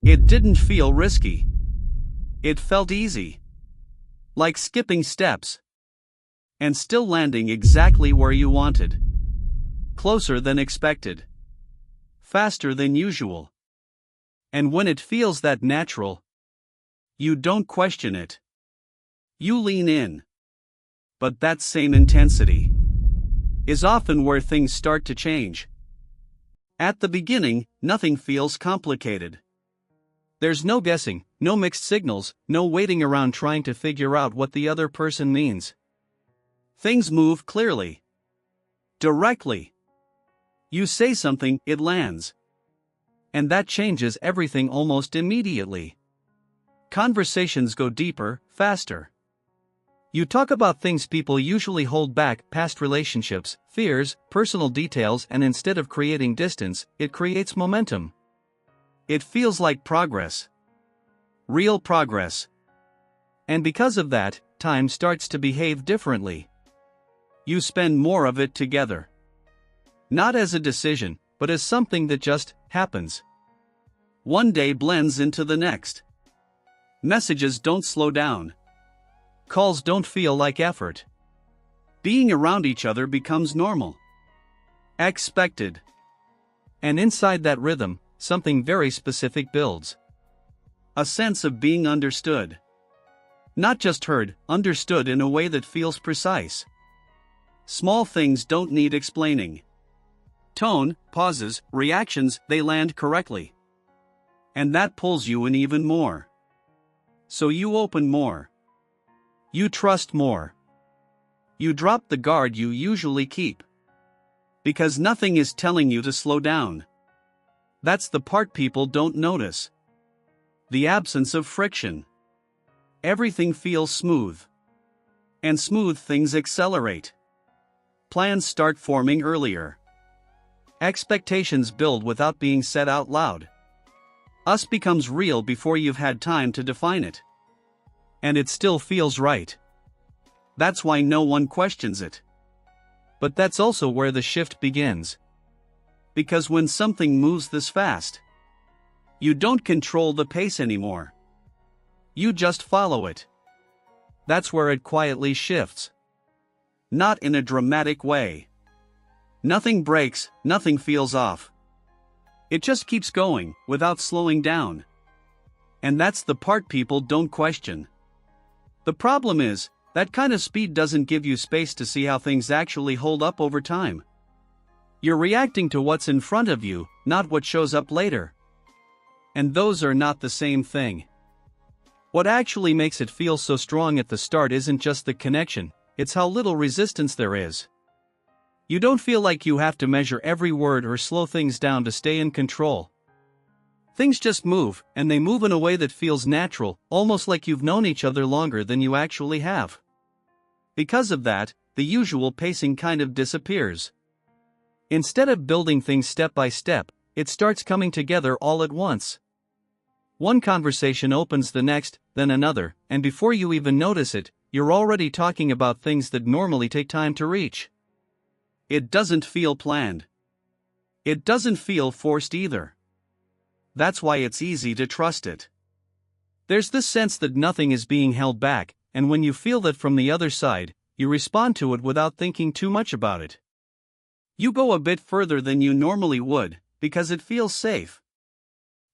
It didn't feel risky. It felt easy. Like skipping steps. And still landing exactly where you wanted. Closer than expected. Faster than usual. And when it feels that natural, you don't question it. You lean in. But that same intensity is often where things start to change. At the beginning, nothing feels complicated. There's no guessing, no mixed signals, no waiting around trying to figure out what the other person means. Things move clearly. Directly. You say something, it lands. And that changes everything almost immediately. Conversations go deeper, faster. You talk about things people usually hold back, past relationships, fears, personal details, and instead of creating distance, it creates momentum. It feels like progress. Real progress. And because of that, time starts to behave differently. You spend more of it together. Not as a decision, but as something that just happens. One day blends into the next. Messages don't slow down. Calls don't feel like effort. Being around each other becomes normal. Expected. And inside that rhythm, something very specific builds. A sense of being understood. Not just heard, understood in a way that feels precise. Small things don't need explaining. Tone, pauses, reactions, they land correctly. And that pulls you in even more. So you open more. You trust more. You drop the guard you usually keep. Because nothing is telling you to slow down. That's the part people don't notice. The absence of friction. Everything feels smooth. And smooth things accelerate. Plans start forming earlier. Expectations build without being said out loud. Us becomes real before you've had time to define it. And it still feels right. That's why no one questions it. But that's also where the shift begins. Because when something moves this fast, you don't control the pace anymore. You just follow it. That's where it quietly shifts. Not in a dramatic way. Nothing breaks, nothing feels off. It just keeps going, without slowing down. And that's the part people don't question. The problem is, that kind of speed doesn't give you space to see how things actually hold up over time. You're reacting to what's in front of you, not what shows up later. And those are not the same thing. What actually makes it feel so strong at the start isn't just the connection, it's how little resistance there is. You don't feel like you have to measure every word or slow things down to stay in control. Things just move, and they move in a way that feels natural, almost like you've known each other longer than you actually have. Because of that, the usual pacing kind of disappears. Instead of building things step by step, it starts coming together all at once. One conversation opens the next, then another, and before you even notice it, you're already talking about things that normally take time to reach. It doesn't feel planned. It doesn't feel forced either. That's why it's easy to trust it. There's this sense that nothing is being held back, and when you feel that from the other side, you respond to it without thinking too much about it. You go a bit further than you normally would, because it feels safe.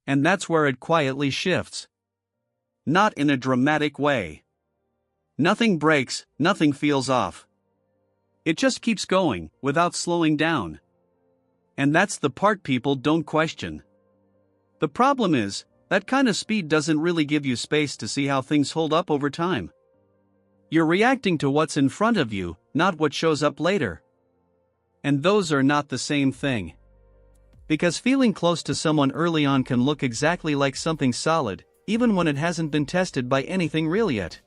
And that's where it quietly shifts. Not in a dramatic way. Nothing breaks, nothing feels off. It just keeps going, without slowing down. And that's the part people don't question. The problem is, that kind of speed doesn't really give you space to see how things hold up over time. You're reacting to what's in front of you, not what shows up later. And those are not the same thing. Because feeling close to someone early on can look exactly like something solid, even when it hasn't been tested by anything real yet.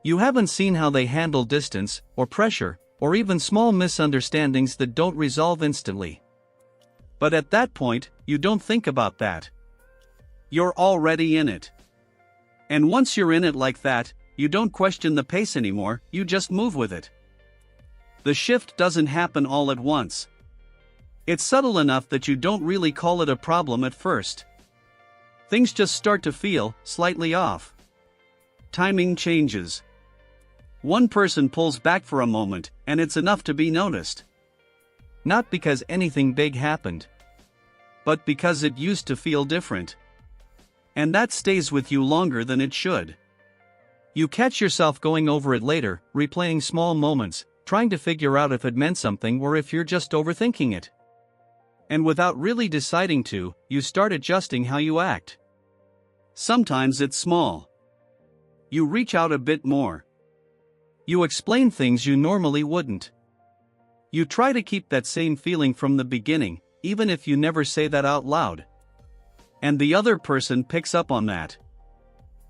You haven't seen how they handle distance, or pressure, or even small misunderstandings that don't resolve instantly. But at that point, you don't think about that. You're already in it. And once you're in it like that, you don't question the pace anymore, you just move with it. The shift doesn't happen all at once. It's subtle enough that you don't really call it a problem at first. things just start to feel slightly off. Timing changes. One person pulls back for a moment, and it's enough to be noticed. Not because anything big happened, but because it used to feel different. And that stays with you longer than it should. You catch yourself going over it later, replaying small moments, trying to figure out if it meant something or if you're just overthinking it. And without really deciding to, you start adjusting how you act. Sometimes it's small. You reach out a bit more. You explain things you normally wouldn't. You try to keep that same feeling from the beginning, even if you never say that out loud. And the other person picks up on that.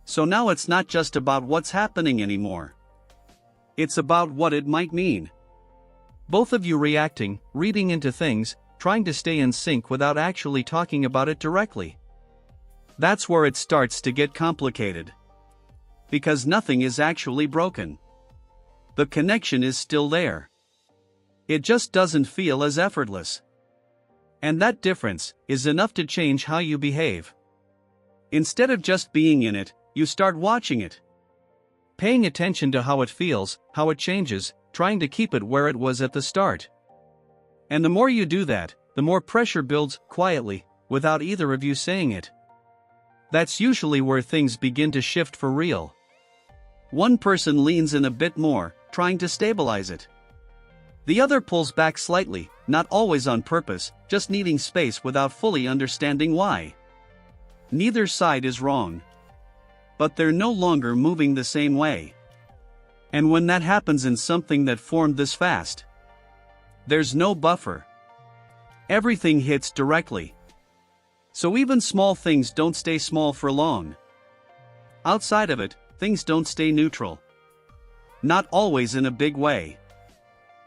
So now it's not just about what's happening anymore. It's about what it might mean. Both of you reacting, reading into things, trying to stay in sync without actually talking about it directly. That's where it starts to get complicated. Because nothing is actually broken. The connection is still there. It just doesn't feel as effortless. And that difference is enough to change how you behave. Instead of just being in it, you start watching it. Paying attention to how it feels, how it changes, trying to keep it where it was at the start. And the more you do that, the more pressure builds quietly, without either of you saying it. That's usually where things begin to shift for real. One person leans in a bit more, trying to stabilize it. The other pulls back slightly, not always on purpose, just needing space without fully understanding why. Neither side is wrong. But they're no longer moving the same way. And when that happens in something that formed this fast, there's no buffer. Everything hits directly. So even small things don't stay small for long. Outside of it, things don't stay neutral. Not always in a big way.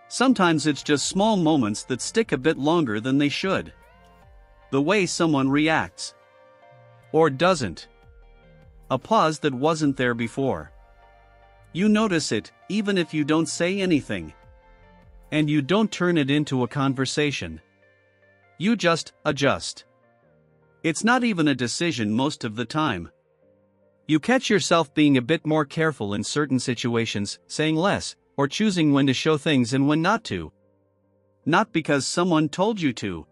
Sometimes it's just small moments that stick a bit longer than they should. The way someone reacts. Or doesn't. A pause that wasn't there before. You notice it, even if you don't say anything. And you don't turn it into a conversation. You just adjust. It's not even a decision most of the time. You catch yourself being a bit more careful in certain situations, saying less, or choosing when to show things and when not to. Not because someone told you to.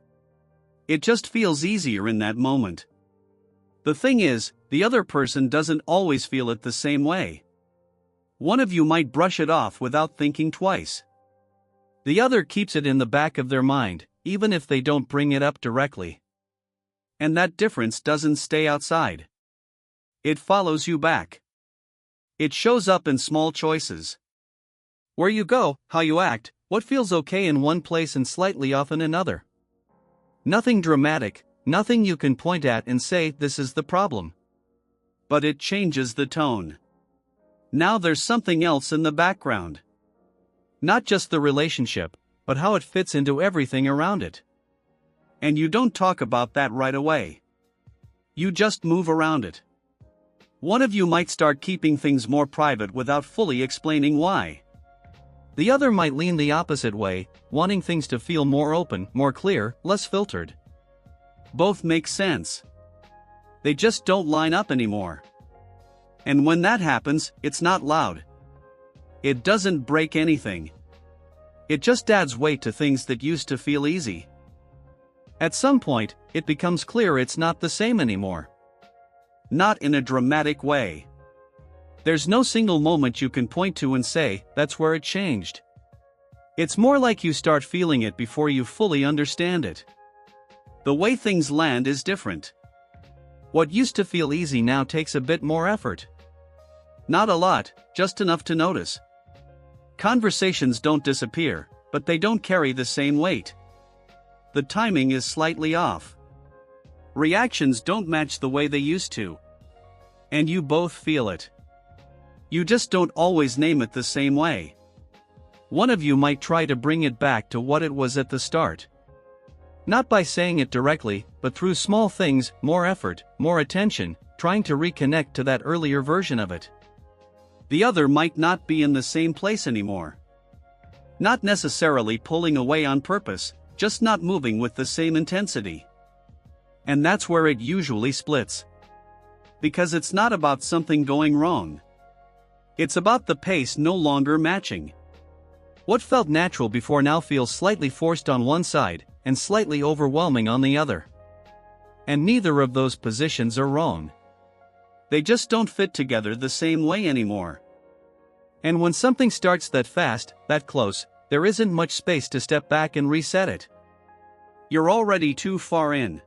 It just feels easier in that moment. The thing is, the other person doesn't always feel it the same way. One of you might brush it off without thinking twice. The other keeps it in the back of their mind, even if they don't bring it up directly. And that difference doesn't stay outside. It follows you back. It shows up in small choices. Where you go, how you act, what feels okay in one place and slightly off in another. Nothing dramatic, nothing you can point at and say this is the problem. But it changes the tone. Now there's something else in the background. Not just the relationship, but how it fits into everything around it. And you don't talk about that right away. You just move around it. One of you might start keeping things more private without fully explaining why. The other might lean the opposite way, wanting things to feel more open, more clear, less filtered. Both make sense. They just don't line up anymore. And when that happens, it's not loud. It doesn't break anything. It just adds weight to things that used to feel easy. At some point, it becomes clear it's not the same anymore. Not in a dramatic way. There's no single moment you can point to and say, that's where it changed. It's more like you start feeling it before you fully understand it. The way things land is different. What used to feel easy now takes a bit more effort. Not a lot, just enough to notice. Conversations don't disappear, but they don't carry the same weight. The timing is slightly off. Reactions don't match the way they used to. And you both feel it. You just don't always name it the same way. One of you might try to bring it back to what it was at the start. Not by saying it directly, but through small things, more effort, more attention, trying to reconnect to that earlier version of it. The other might not be in the same place anymore. Not necessarily pulling away on purpose, just not moving with the same intensity. And that's where it usually splits. Because it's not about something going wrong. It's about the pace no longer matching. What felt natural before now feels slightly forced on one side, and slightly overwhelming on the other. And neither of those positions are wrong. They just don't fit together the same way anymore. And when something starts that fast, that close, there isn't much space to step back and reset it. You're already too far in.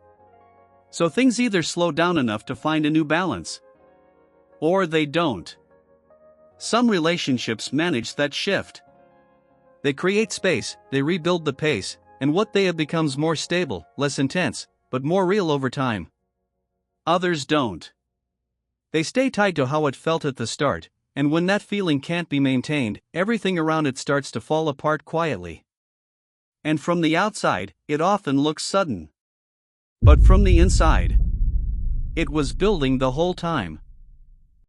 So things either slow down enough to find a new balance, or they don't. Some relationships manage that shift. They create space, they rebuild the pace, and what they have becomes more stable, less intense, but more real over time. Others don't. They stay tied to how it felt at the start, and when that feeling can't be maintained, everything around it starts to fall apart quietly. And from the outside, it often looks sudden. But from the inside, it was building the whole time.